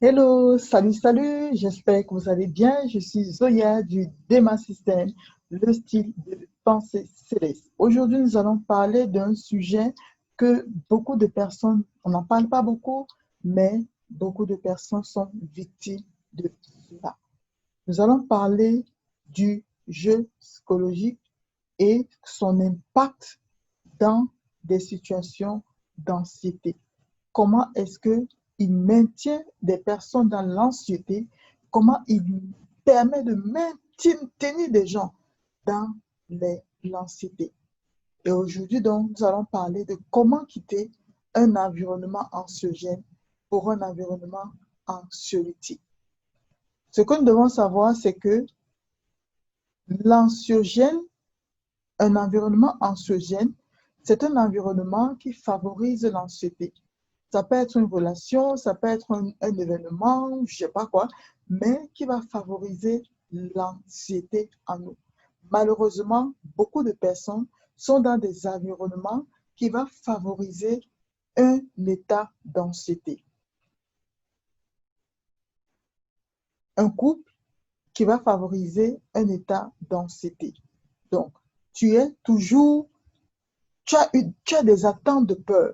Hello, salut, salut, j'espère que vous allez bien. Je suis Zoya du Dema System, le style de pensée céleste. Aujourd'hui, nous allons parler d'un sujet que beaucoup de personnes, on n'en parle pas beaucoup, mais beaucoup de personnes sont victimes de cela. Nous allons parler du jeu psychologique et son impact dans des situations d'anxiété. Comment est-ce qu'il maintient des personnes dans l'anxiété? Comment il permet de maintenir des gens dans l'anxiété? Et aujourd'hui, donc, nous allons parler de comment quitter un environnement anxiogène pour un environnement anxiolytique. Ce que nous devons savoir, c'est que l'anxiogène, un environnement anxiogène, c'est un environnement qui favorise l'anxiété. Ça peut être une relation, ça peut être un événement, je ne sais pas quoi, mais qui va favoriser l'anxiété en nous. Malheureusement, beaucoup de personnes sont dans des environnements qui vont favoriser un état d'anxiété. Un couple qui va favoriser un état d'anxiété. Donc, tu es toujours, tu as des attentes de peur.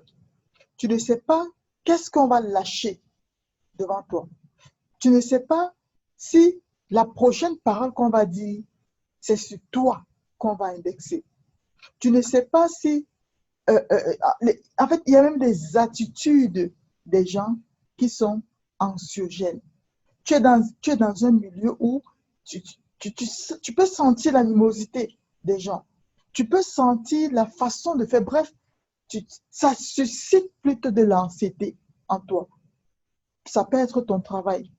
Tu ne sais pas qu'est-ce qu'on va lâcher devant toi. Tu ne sais pas si la prochaine parole qu'on va dire, c'est sur toi qu'on va indexer. Tu ne sais pas si... en fait, il y a même des attitudes des gens qui sont anxiogènes. Tu es dans un milieu où tu peux sentir l'animosité des gens. Tu peux sentir la façon de faire. Bref, ça suscite plutôt de l'anxiété en toi. Ça peut être ton travail.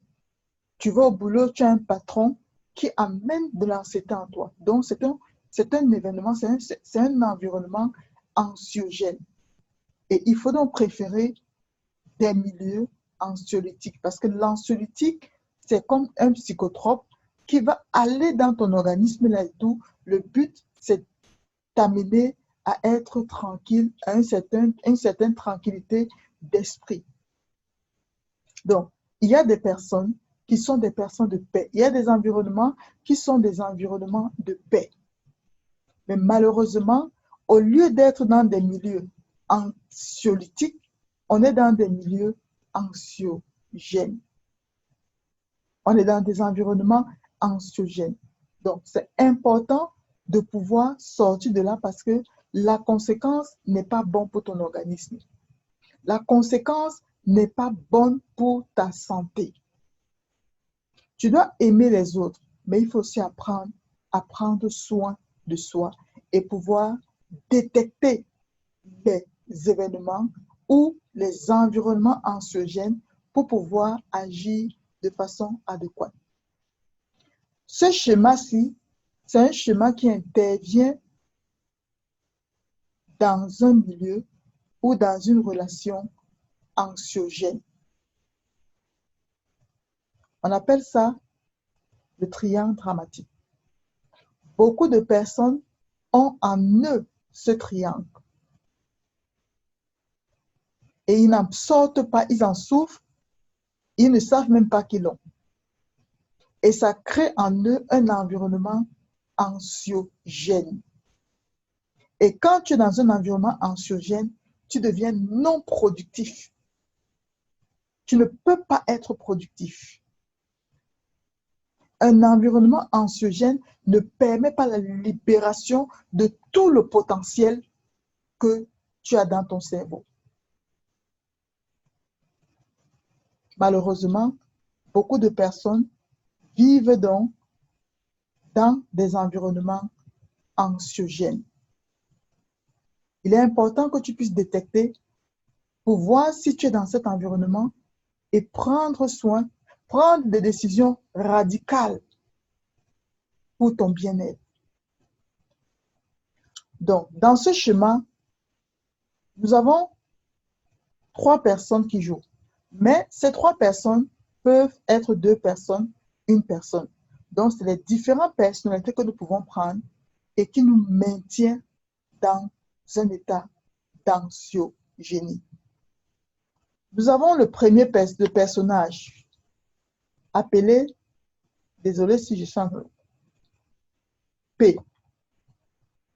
Tu vas au boulot, tu as un patron qui amène de l'anxiété en toi. Donc, c'est un événement, c'est un environnement anxiogène. Et il faut donc préférer des milieux anxiolytiques parce que l'anxiolytique, c'est comme un psychotrope qui va aller dans ton organisme là et tout. Le but, c'est t'amener à être tranquille, à une certaine tranquillité d'esprit. Donc, il y a des personnes qui sont des personnes de paix. Il y a des environnements qui sont des environnements de paix. Mais malheureusement, au lieu d'être dans des milieux anxiolytiques, on est dans des milieux anxiogènes. On est dans des environnements anxiogènes. Donc, c'est important de pouvoir sortir de là parce que la conséquence n'est pas bonne pour ton organisme. La conséquence n'est pas bonne pour ta santé. Tu dois aimer les autres, mais il faut aussi apprendre à prendre soin de soi et pouvoir détecter les événements ou les environnements anxiogènes pour pouvoir agir de façon adéquate. Ce schéma-ci, c'est un schéma qui intervient dans un milieu ou dans une relation anxiogène. On appelle ça le triangle dramatique. Beaucoup de personnes ont en eux ce triangle. Et ils n'en sortent pas, ils en souffrent, ils ne savent même pas qu'ils l'ont. Et ça crée en eux un environnement anxiogène. Et quand tu es dans un environnement anxiogène, tu deviens non productif. Tu ne peux pas être productif. Un environnement anxiogène ne permet pas la libération de tout le potentiel que tu as dans ton cerveau. Malheureusement, beaucoup de personnes vivent donc dans des environnements anxiogènes. Il est important que tu puisses détecter pour voir si tu es dans cet environnement et prendre soin, prendre des décisions radicales pour ton bien-être. Donc, dans ce schéma, nous avons 3 personnes qui jouent. Mais ces 3 personnes peuvent être 2 personnes, une personne. Donc, c'est les différentes personnalités que nous pouvons prendre et qui nous maintiennent dans un état d'anxiogénie. Nous avons le premier personnage. appelé, désolé si je sens P,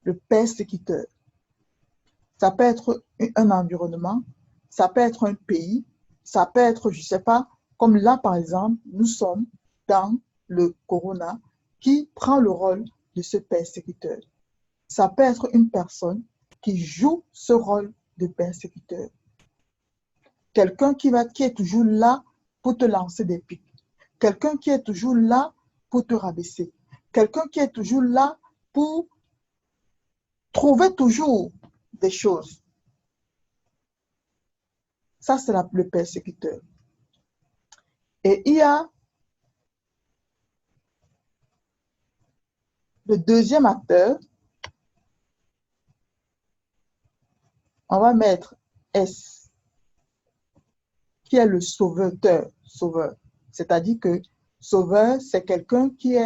le persécuteur. Ça peut être un environnement, ça peut être un pays, ça peut être, je ne sais pas, comme là par exemple, nous sommes dans le corona qui prend le rôle de ce persécuteur. Ça peut être une personne qui joue ce rôle de persécuteur. Quelqu'un qui est toujours là pour te lancer des pics. Quelqu'un qui est toujours là pour te rabaisser. Quelqu'un qui est toujours là pour trouver toujours des choses. Ça, c'est le persécuteur. Et il y a le deuxième acteur, on va mettre S, qui est le sauveur. C'est-à-dire que sauveur, c'est quelqu'un qui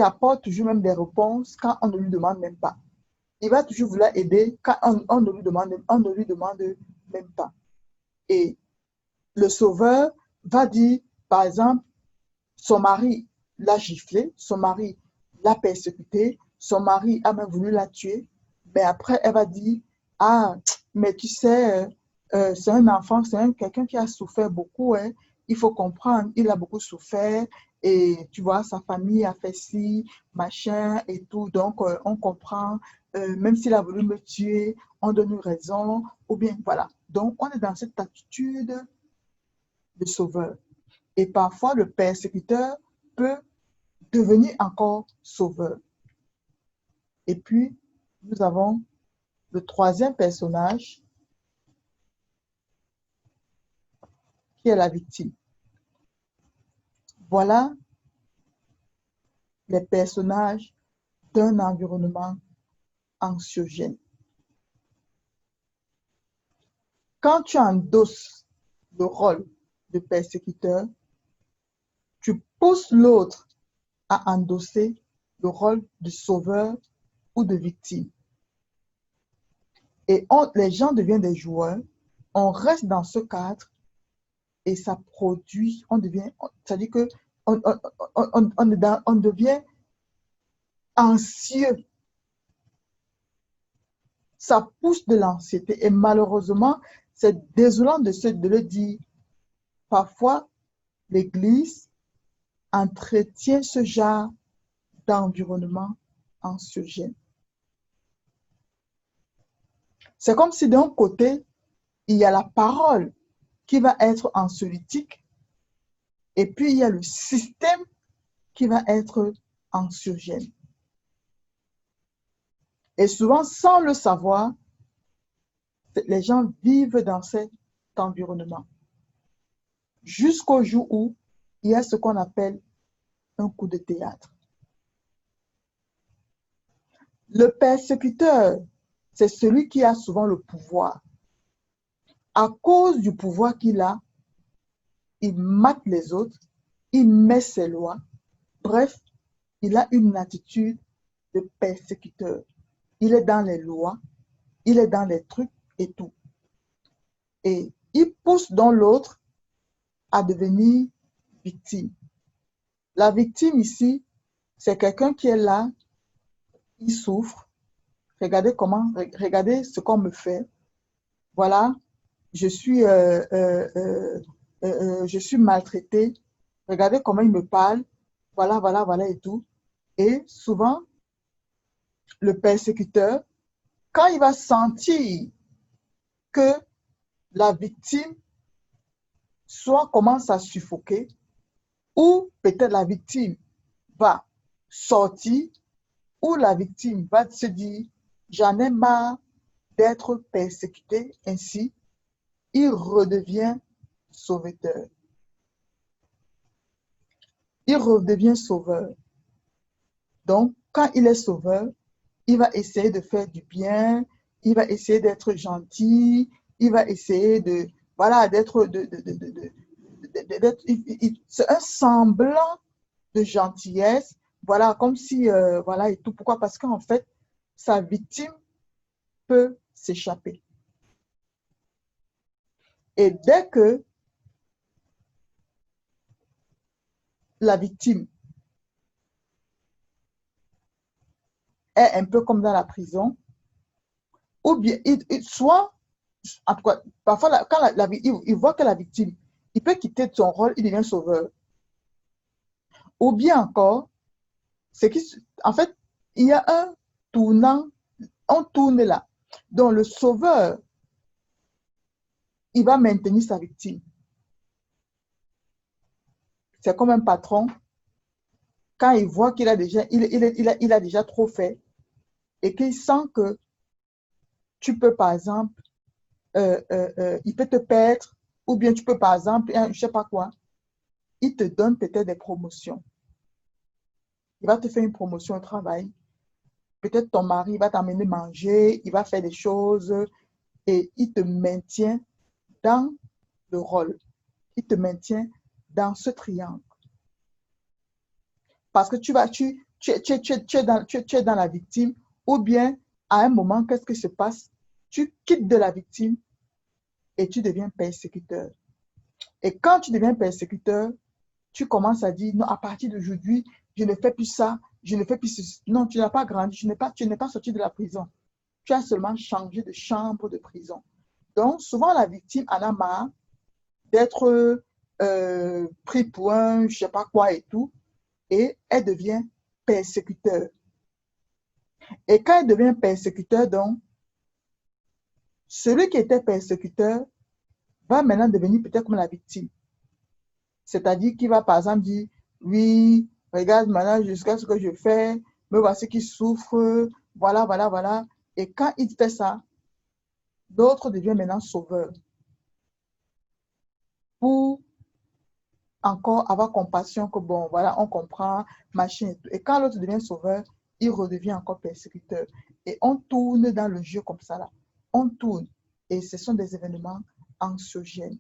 apporte toujours même des réponses quand on ne lui demande même pas. Il va toujours vouloir aider quand on ne lui demande même pas. Et le sauveur va dire, par exemple, son mari l'a giflé, son mari l'a persécuté, son mari a même voulu la tuer, mais après, elle va dire, ah, mais tu sais, c'est un enfant, quelqu'un qui a souffert beaucoup, hein. Il faut comprendre, il a beaucoup souffert, et tu vois, sa famille a fait ci, machin, et tout, donc on comprend, même s'il a voulu me tuer, on donne une raison, ou bien, voilà. Donc, on est dans cette attitude de sauveur. Et parfois, le persécuteur peut devenir encore sauveur. Et puis, nous avons le troisième personnage, qui est la victime. Voilà les personnages d'un environnement anxiogène. Quand tu endosses le rôle de persécuteur, tu pousses l'autre à endosser le rôle de sauveur ou de victime. Et les gens deviennent des joueurs, on reste dans ce cadre et ça produit, c'est-à-dire que on devient anxieux. Ça pousse de l'anxiété et malheureusement, c'est désolant de le dire. Parfois, l'Église entretient ce genre d'environnement anxiogène. C'est comme si d'un côté, il y a la parole qui va être anxiolytique et puis il y a le système qui va être anxiogène. Et souvent, sans le savoir, les gens vivent dans cet environnement. Jusqu'au jour où il y a ce qu'on appelle un coup de théâtre. Le persécuteur, c'est celui qui a souvent le pouvoir. À cause du pouvoir qu'il a, il mate les autres, il met ses lois. Bref, il a une attitude de persécuteur. Il est dans les lois, il est dans les trucs et tout. Et il pousse dans l'autre à devenir victime. La victime ici, c'est quelqu'un qui est là, il souffre. Regardez ce qu'on me fait. Voilà, je suis, je suis maltraité. Regardez comment il me parle. Voilà, voilà, voilà et tout. Et souvent, le persécuteur, quand il va sentir que la victime soit commence à suffoquer, ou peut-être la victime va sortir, ou la victime va se dire, j'en ai marre d'être persécuté ainsi, il redevient sauveteur. Il redevient sauveur. Donc, quand il est sauveur, il va essayer de faire du bien, il va essayer d'être gentil, il va essayer de, voilà, c'est un semblant de gentillesse, voilà, comme si, voilà, et tout. Pourquoi? Parce qu'en fait, sa victime peut s'échapper. Et dès que la victime est un peu comme dans la prison, ou bien, soit, en tout cas, parfois, quand il voit que la victime, il peut quitter son rôle, il devient sauveur. Ou bien encore, c'est en fait, il y a un tournant, on tourne là. Donc, le sauveur, il va maintenir sa victime. C'est comme un patron, quand il voit qu'il a déjà, il a déjà trop fait et qu'il sent que tu peux, par exemple, il peut te perdre, ou bien tu peux, par exemple, je ne sais pas quoi, il te donne peut-être des promotions. Il va te faire une promotion au travail. Peut-être ton mari va t'amener manger, il va faire des choses et il te maintient dans le rôle. Il te maintient dans ce triangle. Parce que tu es dans la victime, ou bien à un moment, qu'est-ce qui se passe? Tu quittes de la victime et tu deviens persécuteur. Et quand tu deviens persécuteur, tu commences à dire, non, à partir d'aujourd'hui, je ne fais plus ça, je ne fais plus ceci. Non, tu n'as pas grandi, tu n'es pas sorti de la prison. Tu as seulement changé de chambre de prison. Donc, souvent, la victime en a marre d'être pris pour un je ne sais pas quoi et tout, et elle devient persécuteur. Et quand elle devient persécuteur, donc, celui qui était persécuteur va maintenant devenir peut-être comme la victime. C'est-à-dire qu'il va, par exemple, dire, oui, regarde maintenant jusqu'à ce que je fais, me voici qui souffre, voilà, voilà, voilà. Et quand il fait ça, l'autre devient maintenant sauveur pour encore avoir compassion que, bon, voilà, on comprend, machin et tout. Et quand l'autre devient sauveur, il redevient encore persécuteur. Et on tourne dans le jeu comme ça, là. On tourne. Et ce sont des événements anxiogènes.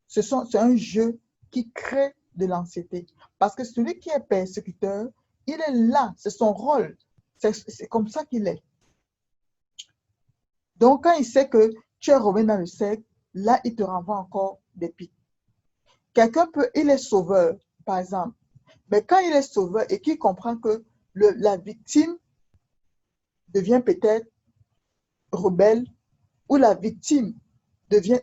C'est un jeu qui crée de l'anxiété. Parce que celui qui est persécuteur, il est là, c'est son rôle. C'est comme ça qu'il est. Donc, quand il sait que tu es revenu dans le cercle, là, il te renvoie encore des pics. Quelqu'un peut, il est sauveur, par exemple. Mais quand il est sauveur et qu'il comprend que la victime devient peut-être rebelle ou la victime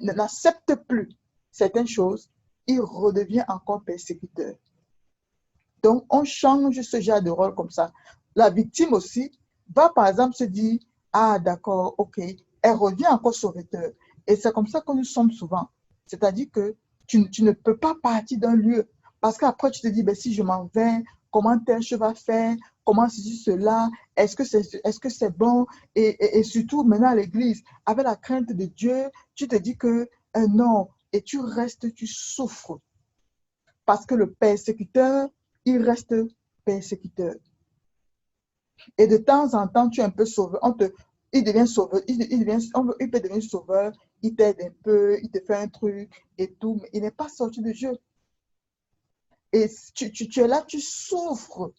n'accepte plus certaines choses, il redevient encore persécuteur. Donc, on change ce genre de rôle comme ça. La victime aussi va, par exemple, se dire, ah, d'accord, ok, elle revient encore sauveteur. Et c'est comme ça que nous sommes souvent. C'est-à-dire que tu ne peux pas partir d'un lieu. Parce qu'après, tu te dis, ben, si je m'en vais, comment tel je vais faire? Comment ceci, cela? Est-ce que c'est bon? Et surtout, maintenant, à l'église, avec la crainte de Dieu, tu te dis que non. Et tu restes, tu souffres. Parce que le persécuteur, il reste persécuteur. Et de temps en temps, tu es un peu sauveur. Il devient sauveur. Il peut devenir sauveur. Il t'aide un peu. Il te fait un truc et tout. Mais il n'est pas sorti de jeu. Et tu es là, tu souffres.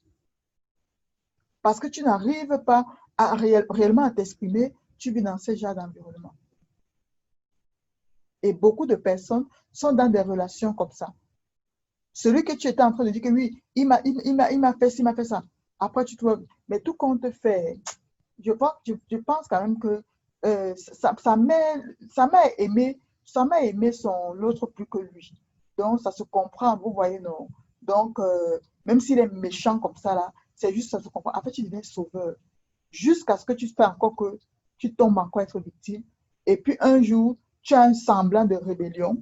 Parce que tu n'arrives pas réellement à t'exprimer. Tu vis dans ce genre d'environnement. Et beaucoup de personnes sont dans des relations comme ça. Celui que tu étais en train de dire que oui, il m'a fait ci, il m'a fait ça. Après, tu trouves, mais tout compte fait, je pense quand même que ça m'a aimé l'autre plus que lui. Donc, ça se comprend, vous voyez, non. Donc, même s'il est méchant comme ça, là, c'est juste ça se comprend. En fait, tu deviens sauveur. Jusqu'à ce que tu fais encore que tu tombes encore être victime. Et puis, un jour, tu as un semblant de rébellion,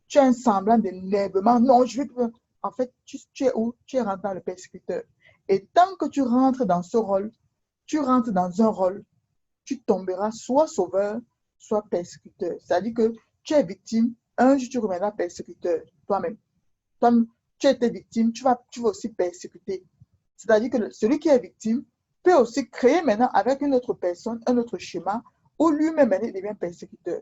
tu as un semblant d'énervement. Non, je veux. En fait, tu es où? Tu es rentré dans le persécuteur. Et tant que tu rentres dans ce rôle, tu rentres dans un rôle, tu tomberas soit sauveur, soit persécuteur. C'est-à-dire que tu es victime, un jour tu reviendras persécuteur toi-même. Toi, tu étais victime, tu vas aussi persécuter. C'est-à-dire que celui qui est victime peut aussi créer maintenant avec une autre personne un autre schéma où lui-même devient persécuteur.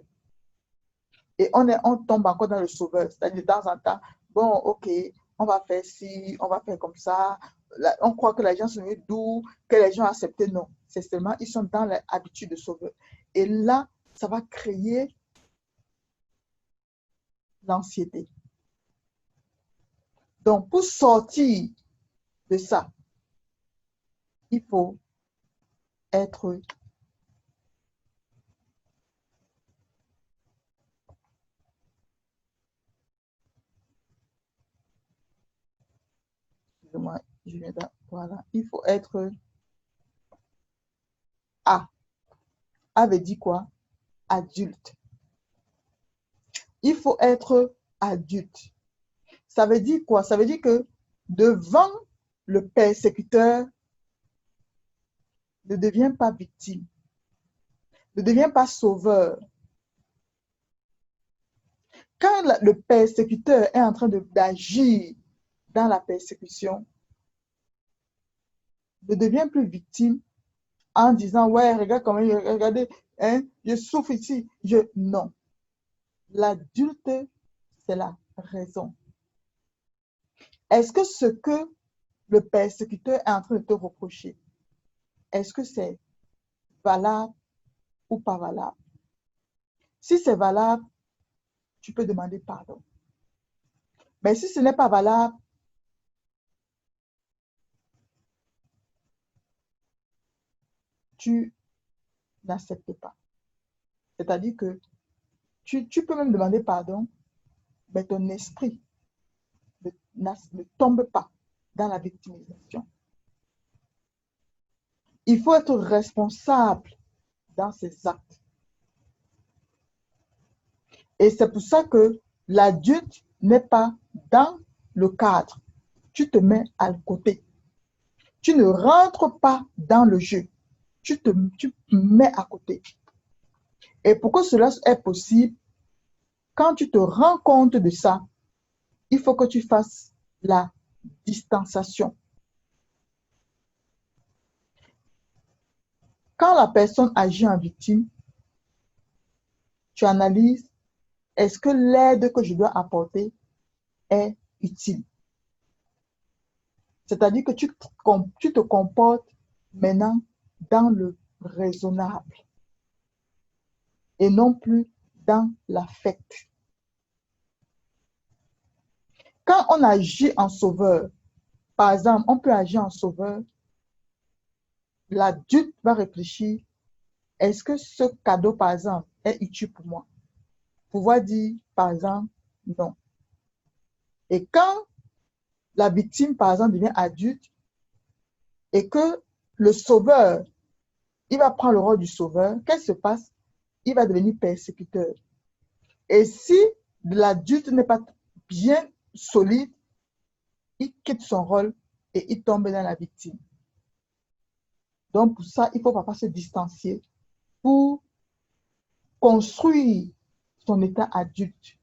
Et on tombe encore dans le sauveur. C'est-à-dire de temps en temps, bon, ok, on va faire ci, on va faire comme ça. Là, on croit que les gens sont doux, que les gens acceptent. Non, c'est seulement, ils sont dans l'habitude de sauveur. Et là, ça va créer l'anxiété. Donc, pour sortir de ça, il faut être excusez-moi, voilà, il faut être A. A veut dire quoi? Adulte. Il faut être adulte. Ça veut dire quoi? Ça veut dire que devant le persécuteur, ne deviens pas victime, ne deviens pas sauveur. Quand le persécuteur est en train d'agir dans la persécution, ne deviens plus victime en disant, ouais, regarde comment, regardez, hein, je souffre ici. Non. L'adulte, c'est la raison. Est-ce que ce que le persécuteur est en train de te reprocher, est-ce que c'est valable ou pas valable? Si c'est valable, tu peux demander pardon. Mais si ce n'est pas valable, tu n'acceptes pas. C'est-à-dire que tu peux même demander pardon, mais ton esprit ne tombe pas dans la victimisation. Il faut être responsable dans ses actes. Et c'est pour ça que l'adulte n'est pas dans le cadre. Tu te mets à côté. Tu ne rentres pas dans le jeu. Tu te mets à côté. Et pour que cela est possible, quand tu te rends compte de ça, il faut que tu fasses la distanciation. Quand la personne agit en victime, tu analyses, est-ce que l'aide que je dois apporter est utile? C'est-à-dire que tu te comportes maintenant dans le raisonnable et non plus dans l'affect. Quand on agit en sauveur, par exemple, on peut agir en sauveur, l'adulte va réfléchir, est-ce que ce cadeau, par exemple, est utile pour moi? Pouvoir dire, par exemple, non. Et quand la victime, par exemple, devient adulte et que le sauveur, il va prendre le rôle du sauveur, qu'est-ce qui se passe? Il va devenir persécuteur. Et si l'adulte n'est pas bien solide, il quitte son rôle et il tombe dans la victime. Donc, pour ça, il faut parfois se distancier pour construire son état adulte.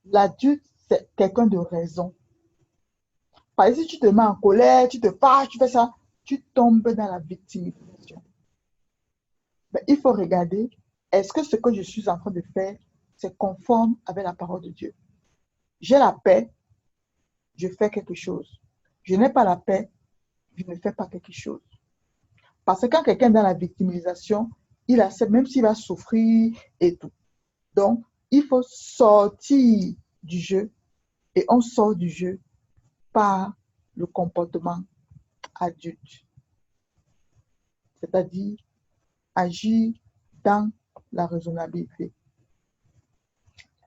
L'adulte, c'est quelqu'un de raison. Par exemple, si tu te mets en colère, tu te fâches, tu fais ça, tu tombes dans la victimisation. Mais il faut regarder, est-ce que ce que je suis en train de faire, c'est conforme avec la parole de Dieu? J'ai la paix, je fais quelque chose. Je n'ai pas la paix, je ne fais pas quelque chose. Parce que quand quelqu'un est dans la victimisation, il accepte, même s'il va souffrir et tout. Donc, il faut sortir du jeu et on sort du jeu par le comportement adulte, c'est-à-dire agir dans la raisonnabilité.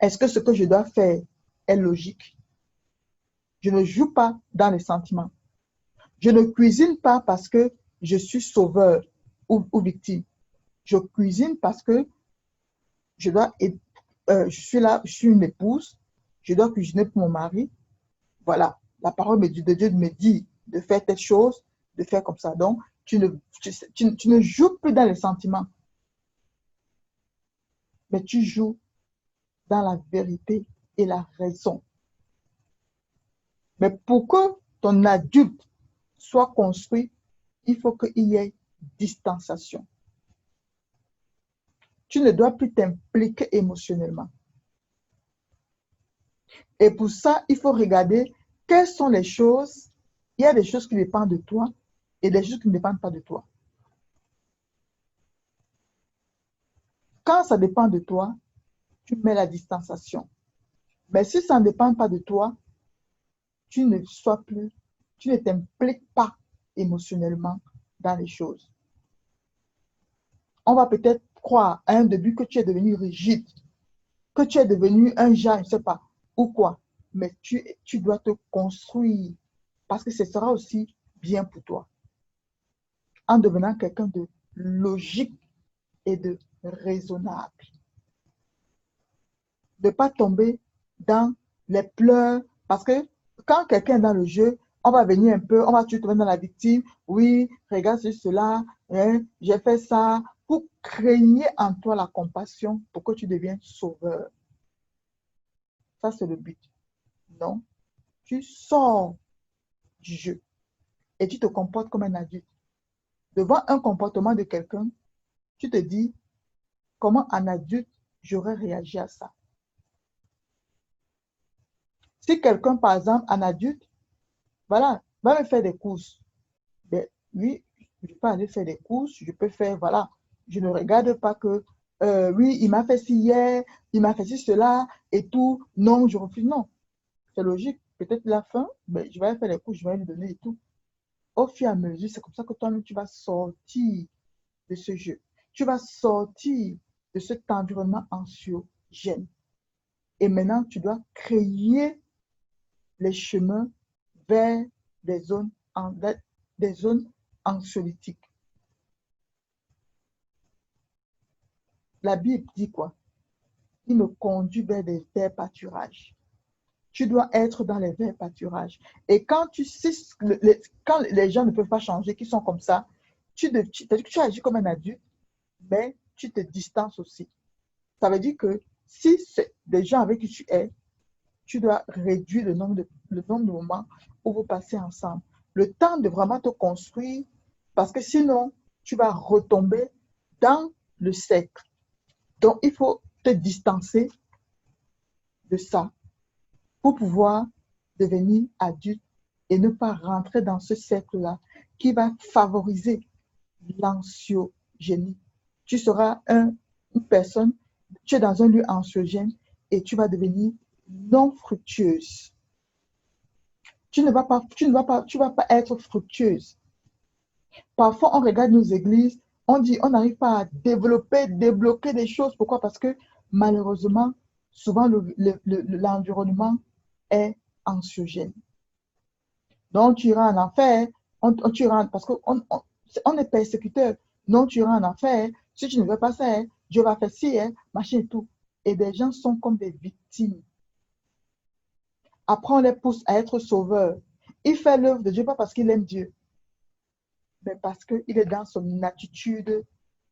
Est-ce que ce que je dois faire est logique? Je ne joue pas dans les sentiments. Je ne cuisine pas parce que je suis sauveur ou victime. Je cuisine parce que je dois, je suis là, je suis une épouse, je dois cuisiner pour mon mari. Voilà, la parole de Dieu me dit de faire telle chose, de faire comme ça. Donc, tu ne joues plus dans les sentiments, mais tu joues dans la vérité et la raison. Mais pour que ton adulte soit construit, il faut qu'il y ait distanciation. Tu ne dois plus t'impliquer émotionnellement. Et pour ça, il faut regarder quelles sont les choses. Il y a des choses qui dépendent de toi et des choses qui ne dépendent pas de toi. Quand ça dépend de toi, tu mets la distanciation. Mais si ça ne dépend pas de toi, tu ne sois plus, tu ne t'impliques pas émotionnellement dans les choses. On va peut-être croire à un début que tu es devenu rigide, que tu es devenu un genre, je ne sais pas, ou quoi. Mais tu dois te construire parce que ce sera aussi bien pour toi en devenant quelqu'un de logique et de raisonnable. De ne pas tomber dans les pleurs parce que quand quelqu'un est dans le jeu, on va venir un peu, on va te mettre dans la victime. Oui, regarde cela, hein, j'ai fait ça. Pour créer en toi la compassion pour que tu deviennes sauveur. Ça, c'est le but. Non, tu sors du jeu et tu te comportes comme un adulte. Devant un comportement de quelqu'un, tu te dis, comment un adulte, j'aurais réagi à ça. Si quelqu'un, par exemple, un adulte, voilà, va me faire des courses, ben, oui, je peux aller faire des courses, je peux faire, voilà, je ne regarde pas que, oui, il m'a fait ci hier, il m'a fait ci, cela, et tout, non, je refuse, non. C'est logique, peut-être la fin, ben, je vais aller faire des courses, je vais lui donner et tout. Au fur et à mesure, c'est comme ça que toi-même, tu vas sortir de ce jeu. Tu vas sortir de cet environnement anxiogène. Et maintenant, tu dois créer les chemins vers des zones, des zones anxiolytiques. La Bible dit quoi? Il me conduit vers des verts pâturages. Tu dois être dans les verts pâturages. Et quand tu sais, quand les gens ne peuvent pas changer, qui sont comme ça, tu agis comme un adulte, mais tu te distances aussi. Ça veut dire que si c'est des gens avec qui tu es, tu dois réduire le nombre de moments où vous passez ensemble. Le temps de vraiment te construire, parce que sinon, tu vas retomber dans le cercle. Donc, il faut te distancer de ça pour pouvoir devenir adulte et ne pas rentrer dans ce cercle-là qui va favoriser l'anxiogénie. Tu seras une personne, tu es dans un lieu anxiogène et tu vas devenir non fructueuse. Tu ne vas pas être fructueuse. Parfois, on regarde nos églises, on dit, on n'arrive pas à débloquer des choses. Pourquoi? Parce que malheureusement, souvent, l'environnement est anxiogène. Donc, tu iras en enfer, tu iras, parce qu'on est persécuteur. Non, tu iras en enfer. Si tu ne veux pas ça, Dieu va faire ci, machin et tout. Et des gens sont comme des victimes. Après, on les pousse à être sauveurs. Il fait l'œuvre de Dieu, pas parce qu'il aime Dieu, mais parce qu'il est dans son attitude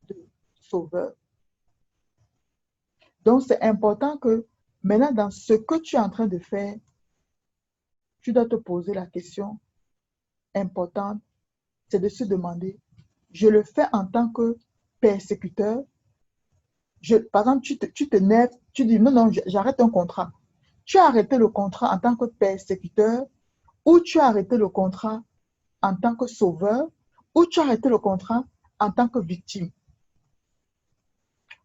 de sauveur. Donc, c'est important que maintenant, dans ce que tu es en train de faire, tu dois te poser la question importante, c'est de se demander, je le fais en tant que persécuteur. Par exemple, tu te nerves, tu dis, non, non, j'arrête un contrat. Tu as arrêté le contrat en tant que persécuteur ou tu as arrêté le contrat en tant que sauveur ou tu as arrêté le contrat en tant que victime.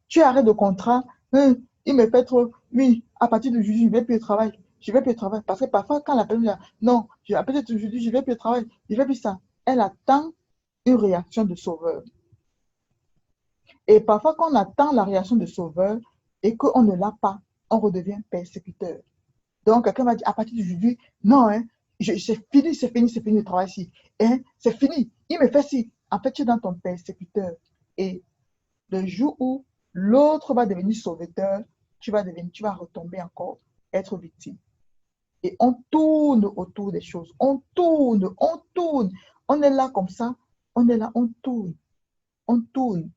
Tu arrêtes le contrat, il me fait trop, oui, à partir d'aujourd'hui, je ne vais plus au travail. Je ne vais plus au travail. Parce que parfois, quand la personne dit, non, peut-être aujourd'hui, je ne vais plus au travail, je ne vais plus ça. Elle attend une réaction de sauveur. Et parfois, quand on attend la réaction de sauveur et qu'on ne l'a pas, on redevient persécuteur. Donc, quelqu'un va dire, à partir d'aujourd'hui, non, c'est fini le travail ici. C'est fini, il me fait ci. En fait, tu es dans ton persécuteur. Et le jour où l'autre va devenir sauveteur, tu vas retomber encore, être victime. Et on tourne autour des choses. On tourne, on tourne. On est là comme ça. On est là, on tourne. On tourne.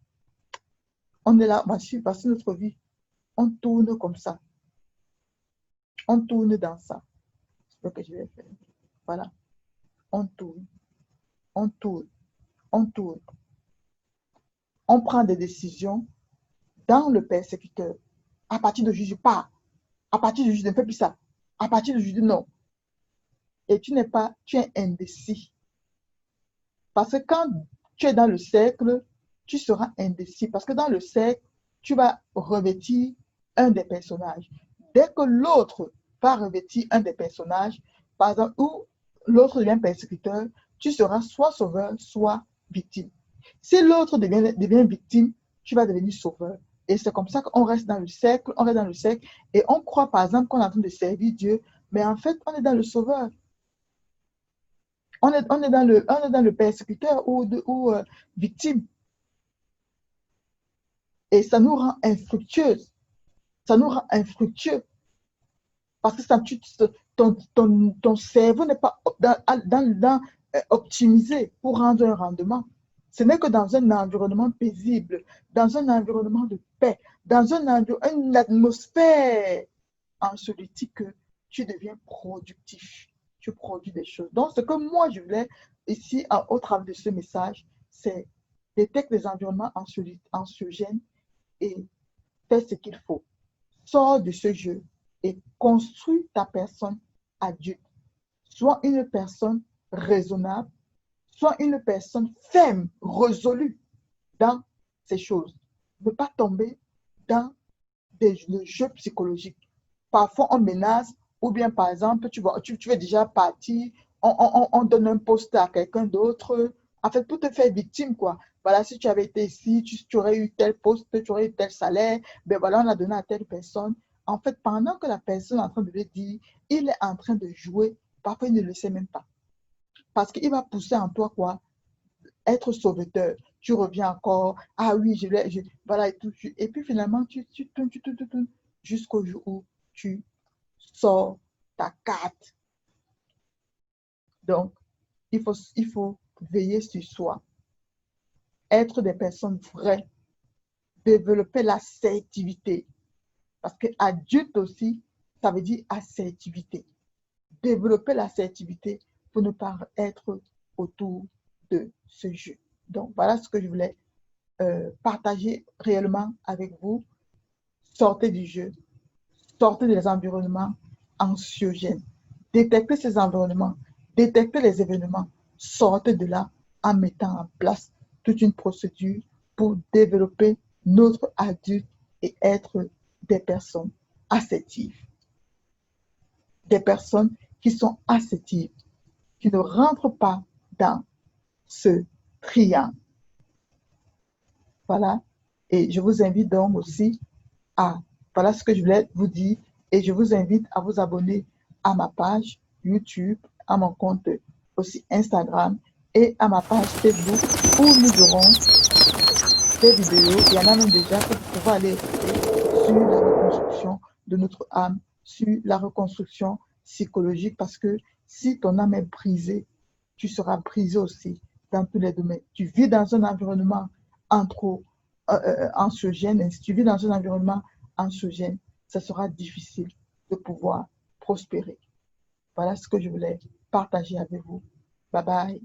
On est là, passer notre vie. On tourne comme ça. On tourne dans ça. C'est ce que je vais faire. Voilà. On tourne. On tourne. On tourne. On prend des décisions dans le persécuteur. À partir de je pars. À partir de je ne fais plus ça. À partir de je dis non. Et tu es indécis. Parce que quand tu es dans le cercle, tu seras indécis. Parce que dans le cercle, tu vas revêtir un des personnages. Dès que l'autre va revêtir un des personnages, par exemple, où l'autre devient persécuteur, tu seras soit sauveur, soit victime. Si l'autre devient victime, tu vas devenir sauveur. Et c'est comme ça qu'on reste dans le cercle, on reste dans le cercle, et on croit, par exemple, qu'on est en train de servir Dieu, mais en fait, on est dans le sauveur. On est dans le persécuteur ou victime. Et ça nous rend infructueux. Ça nous rend infructueux. Parce que ton cerveau n'est pas optimisé pour rendre un rendement. Ce n'est que dans un environnement paisible, dans un environnement de paix, dans une atmosphère anxiolytique que tu deviens productif. Tu produis des choses. Donc, ce que moi, je voulais ici, au travers de ce message, c'est détecter les environnements anxiogènes et fais ce qu'il faut. Sors de ce jeu et construis ta personne adulte. Sois une personne raisonnable, sois une personne ferme, résolue dans ces choses. Ne pas tomber dans le jeu psychologique. Parfois, on menace, ou bien, par exemple, tu veux déjà partir, on donne un poste à quelqu'un d'autre, en fait, pour te faire victime, quoi. Voilà, si tu avais été ici, tu aurais eu tel poste, tu aurais eu tel salaire, ben voilà, on a donné à telle personne. En fait, pendant que la personne est en train de le dire, il est en train de jouer, parfois il ne le sait même pas. Parce qu'il va pousser en toi, quoi, être sauveteur. Tu reviens encore, ah oui, voilà, et tout. Et puis finalement, tu tournes jusqu'au jour où tu sors ta carte. Donc, il faut veiller sur soi, être des personnes vraies, développer l'assertivité. Parce que adulte aussi, ça veut dire assertivité. Développer l'assertivité pour ne pas être autour de ce jeu. Donc, voilà ce que je voulais partager réellement avec vous. Sortez du jeu, sortez des environnements anxiogènes, détectez ces environnements, détectez les événements, sortez de là en mettant en place toute une procédure pour développer notre adulte et être des personnes assertives. Des personnes qui sont assertives, qui ne rentrent pas dans ce triangle. Voilà. Et je vous invite donc aussi voilà ce que je voulais vous dire. Et je vous invite à vous abonner à ma page YouTube, à mon compte aussi Instagram et à ma page Facebook où nous aurons des vidéos. Il y en a même déjà que vous pouvez aller écouter sur la reconstruction de notre âme, sur la reconstruction psychologique parce que si ton âme est brisée, tu seras brisé aussi dans tous les domaines. Tu vis dans un environnement anxiogène, si tu vis dans un environnement anxiogène, ça sera difficile de pouvoir prospérer. Voilà ce que je voulais partager avec vous. Bye bye.